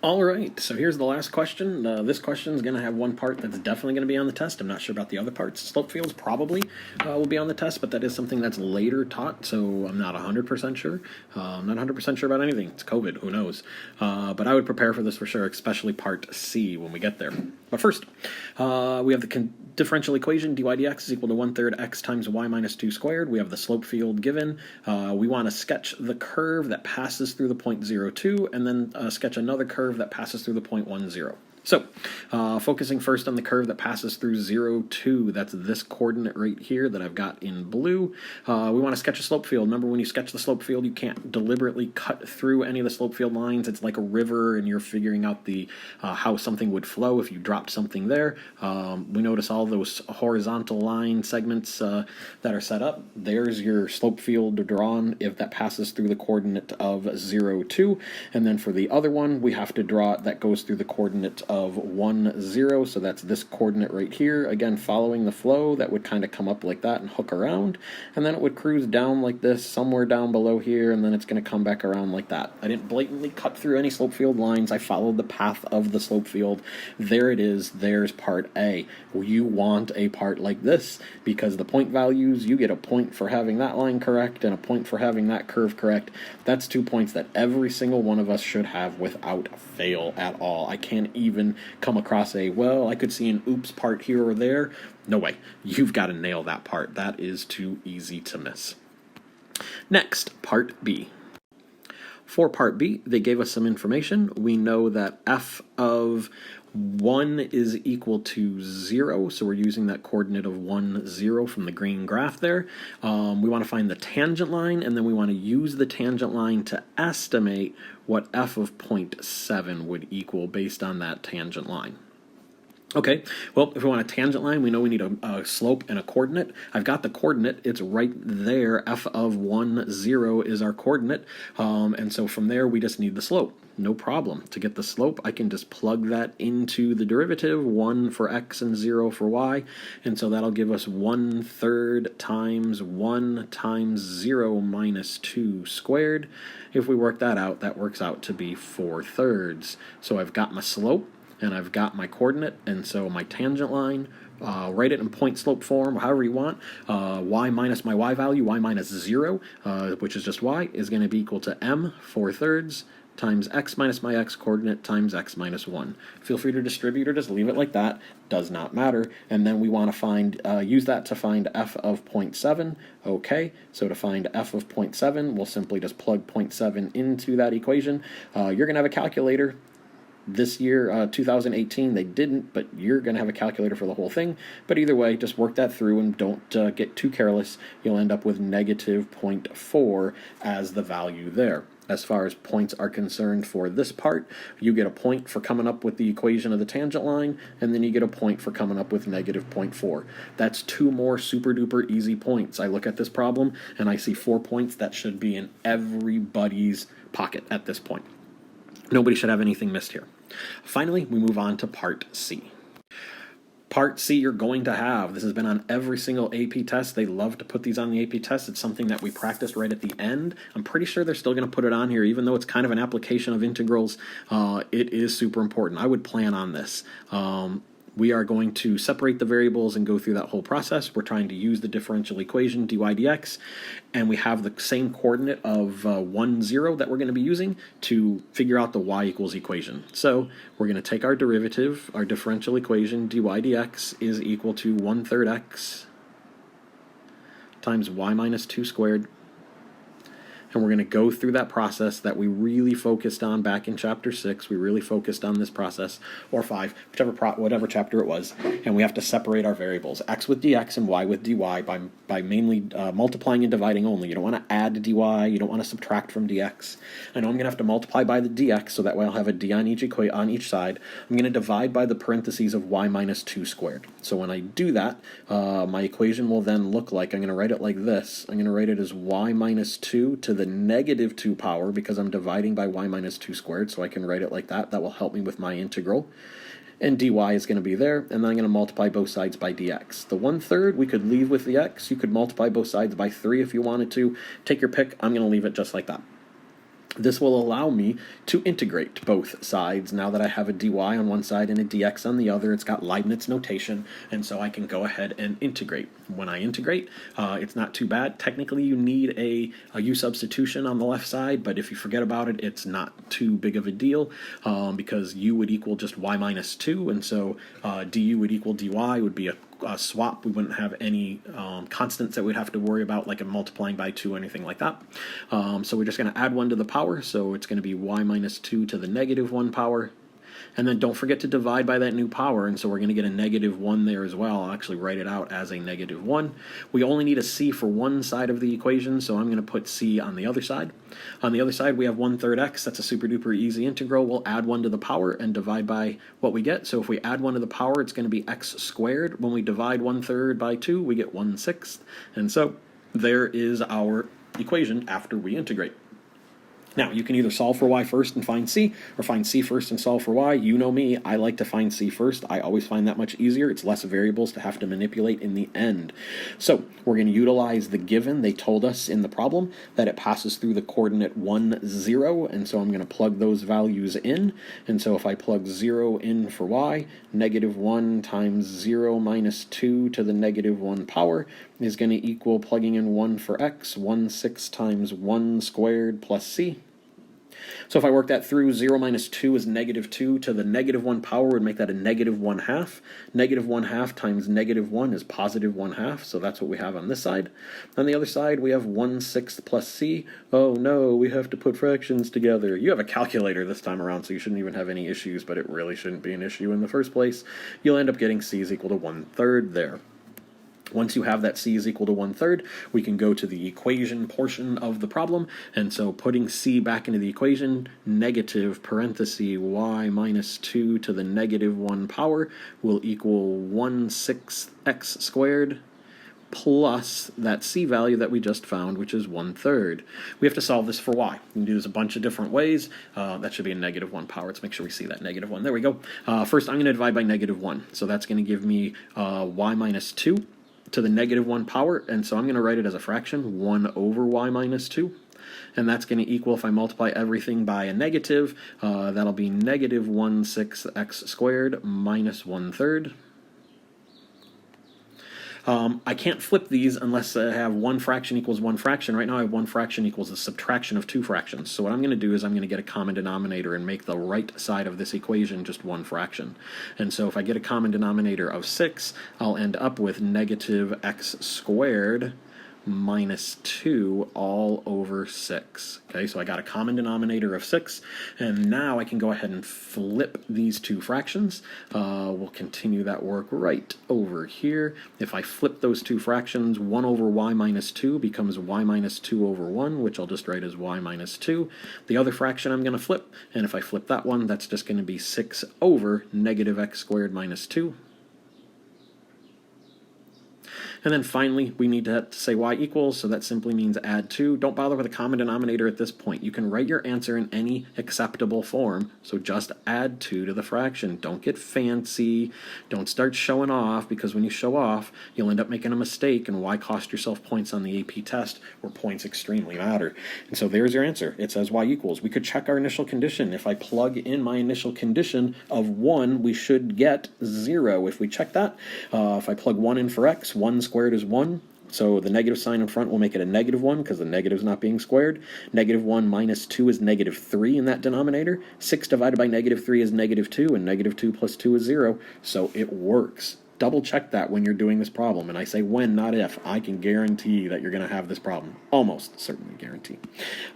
All right, so here's the last question. This question is going to have one part that's definitely going to be on the test. I'm not sure about the other parts. Slope fields probably will be on the test, but that is something that's later taught, so I'm not 100% sure. I'm not 100% sure about anything. It's COVID, who knows? But I would prepare for this for sure, especially part C when we get there. But first, we have the differential equation, dy dx is equal to 1/3 x times y minus 2 squared. We have the slope field given. We want to sketch the curve that passes through the point 0, 2, and then sketch another curve that passes through the point 1, 0. So, focusing first on the curve that passes through 0, 2, that's this coordinate right here that I've got in blue. We want to sketch a slope field. Remember, when you sketch the slope field, you can't deliberately cut through any of the slope field lines. It's like a river, and you're figuring out the how something would flow if you dropped something there. We notice all those horizontal line segments that are set up. There's your slope field drawn if that passes through the coordinate of 0, 2. And then for the other one, we have to draw it that goes through the coordinate of 1, 0, so that's this coordinate right here. Again, following the flow, that would kind of come up like that and hook around, and then it would cruise down like this, somewhere down below here, and then it's going to come back around like that. I didn't blatantly cut through any slope field lines. I followed the path of the slope field. There it is. There's part A. You want a part like this, because the point values, you get a point for having that line correct and a point for having that curve correct. That's 2 points that every single one of us should have without fail at all. I can't even come across well, I could see an oops part here or there. No way. You've got to nail that part. That is too easy to miss. Next, part B. For part B, they gave us some information. We know that f of 1 is equal to 0, so we're using that coordinate of 1, 0 from the green graph there. We want to find the tangent line, and then we want to use the tangent line to estimate what f of 0.7 would equal based on that tangent line. Okay, well, if we want a tangent line, we know we need a slope and a coordinate. I've got the coordinate. It's right there. F of 1, 0 is our coordinate. And so from there, we just need the slope. No problem. To get the slope, I can just plug that into the derivative, 1 for x and 0 for y. And so that'll give us 1/3 times 1 times 0 minus 2 squared. If we work that out, that works out to be 4/3. So I've got my slope, and I've got my coordinate, and so my tangent line, write it in point slope form, however you want. Y minus my y value, y minus 0, which is just y, is going to be equal to m 4/3 times x minus my x coordinate times x minus 1. Feel free to distribute or just leave it like that. Does not matter. And then we want to find, use that to find f of 0.7. Okay, so to find f of 0.7, we'll simply just plug 0.7 into that equation. You're going to have a calculator. This year, 2018, they didn't, but you're going to have a calculator for the whole thing. But either way, just work that through and don't get too careless. You'll end up with negative 0.4 as the value there. As far as points are concerned for this part, you get a point for coming up with the equation of the tangent line, and then you get a point for coming up with negative 0.4. That's 2 more super duper easy points. I look at this problem, and I see 4 points that should be in everybody's pocket at this point. Nobody should have anything missed here. Finally, we move on to part C. Part C you're going to have. This has been on every single AP test. They love to put these on the AP test. It's something that we practiced right at the end. I'm pretty sure they're still going to put it on here, even though it's kind of an application of integrals. It is super important. I would plan on this. We are going to separate the variables and go through that whole process. We're trying to use the differential equation dy dx, and we have the same coordinate of 1, 0 that we're going to be using to figure out the y equals equation. So we're going to take our derivative, our differential equation, dy dx is equal to 1/3 x times y minus 2 squared. And we're going to go through that process that we really focused on back in chapter 6. We really focused on this process, or 5, whatever chapter it was. And we have to separate our variables, x with dx and y with dy, by mainly multiplying and dividing only. You don't want to add dy. You don't want to subtract from dx. I know I'm going to have to multiply by the dx, so that way I'll have a d on each side. I'm going to divide by the parentheses of y minus 2 squared. So when I do that, my equation will then look like, I'm going to write it like this. I'm going to write it as y minus 2 to the negative 2 power, because I'm dividing by y minus 2 squared, so I can write it like that. That will help me with my integral. And dy is going to be there, and then I'm going to multiply both sides by dx. The 1/3 we could leave with the x. You could multiply both sides by 3 if you wanted to. Take your pick. I'm going to leave it just like that. This will allow me to integrate both sides. Now that I have a dy on one side and a dx on the other, it's got Leibniz notation, and so I can go ahead and integrate. When I integrate, it's not too bad. Technically, you need a u substitution on the left side, but if you forget about it, it's not too big of a deal, because u would equal just y minus 2, and so du would equal dy would be a swap. We wouldn't have any constants that we'd have to worry about, like a multiplying by 2 or anything like that. So we're just going to add 1 to the power, so it's going to be y minus 2 to the negative 1 power. And then don't forget to divide by that new power, and so we're going to get a negative 1 there as well. I'll actually write it out as a negative 1. We only need a c for one side of the equation, so I'm going to put c on the other side. On the other side, we have 1/3 x. That's a super duper easy integral. We'll add 1 to the power and divide by what we get. So if we add 1 to the power, it's going to be x squared. When we divide 1/3 by 2, we get 1/6. And so there is our equation after we integrate. Now, you can either solve for y first and find c, or find c first and solve for y. You know me, I like to find c first. I always find that much easier. It's less variables to have to manipulate in the end. So, we're going to utilize the given. They told us in the problem that it passes through the coordinate 1, 0, and so I'm going to plug those values in. And so if I plug 0 in for y, negative 1 times 0 minus 2 to the negative 1 power is going to equal, plugging in 1 for x, 1/6 times 1 squared plus c. So if I work that through, 0 minus 2 is negative 2 to the negative 1 power would make that a negative 1/2. Negative 1/2 times negative 1 is positive 1/2, so that's what we have on this side. On the other side, we have 1/6 plus c. Oh no, we have to put fractions together. You have a calculator this time around, so you shouldn't even have any issues, but it really shouldn't be an issue in the first place. You'll end up getting c is equal to 1/3 there. Once you have that c is equal to 1/3, we can go to the equation portion of the problem. And so putting c back into the equation, negative parenthesis y minus 2 to the negative 1 power will equal 1/6 x squared plus that c value that we just found, which is 1/3. We have to solve this for y. We can do this a bunch of different ways. That should be a negative 1 power. Let's make sure we see that negative 1. There we go. First, I'm going to divide by negative 1. So that's going to give me y minus 2 to the negative 1 power, and so I'm going to write it as a fraction, 1 over y minus 2. And that's going to equal, if I multiply everything by a negative, that'll be negative 1/6 x squared minus 1/3. I can't flip these unless I have one fraction equals one fraction. Right now I have one fraction equals the subtraction of two fractions. So what I'm going to do is I'm going to get a common denominator and make the right side of this equation just one fraction. And so if I get a common denominator of 6, I'll end up with negative x squared minus 2 all over 6. Okay, so I got a common denominator of 6, and now I can go ahead and flip these two fractions. We'll continue that work right over here. If I flip those two fractions, 1 over y minus 2 becomes y minus 2 over 1, which I'll just write as y minus 2. The other fraction I'm going to flip, and if I flip that one, that's just going to be 6 over negative x squared minus 2. And then finally, we need to say y equals, so that simply means add 2. Don't bother with a common denominator at this point. You can write your answer in any acceptable form, so just add 2 to the fraction. Don't get fancy. Don't start showing off, because when you show off, you'll end up making a mistake, and why cost yourself points on the AP test where points extremely matter. And so there's your answer. It says y equals. We could check our initial condition. If I plug in my initial condition of 1, we should get 0. If we check that, if I plug 1 in for x, 1 squared is 1. So the negative sign in front will make it a negative 1 because the negative is not being squared. Negative 1 minus 2 is negative 3 in that denominator. 6 divided by negative 3 is negative 2, and negative 2 plus 2 is 0. So it works. Double check that when you're doing this problem. And I say when, not if. I can guarantee that you're going to have this problem. Almost certainly guarantee.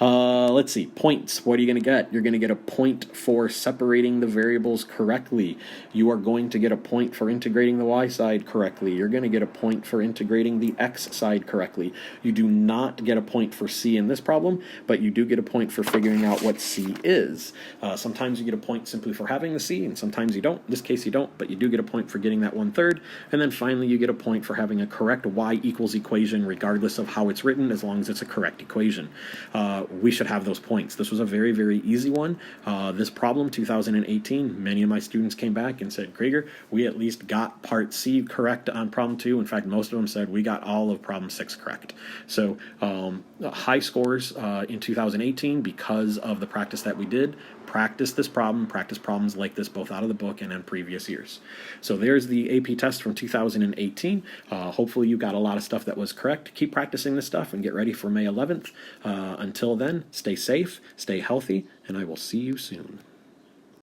Let's see. Points. What are you going to get? You're going to get a point for separating the variables correctly. You are going to get a point for integrating the y side correctly. You're going to get a point for integrating the x side correctly. You do not get a point for c in this problem, but you do get a point for figuring out what c is. Sometimes you get a point simply for having the c, and sometimes you don't. In this case, you don't, but you do get a point for getting that 1/3. card. And then finally, you get a point for having a correct y equals equation, regardless of how it's written, as long as it's a correct equation. We should have those points. This was a very, very easy one. This problem, 2018, many of my students came back and said, Krieger, we at least got part C correct on problem 2. In fact, most of them said we got all of problem 6 correct. So high scores in 2018 because of the practice that we did. Practice this problem, practice problems like this both out of the book and in previous years. So there's the AP test from 2018. Hopefully you got a lot of stuff that was correct. Keep practicing this stuff and get ready for May 11th. Until then, stay safe, stay healthy, and I will see you soon.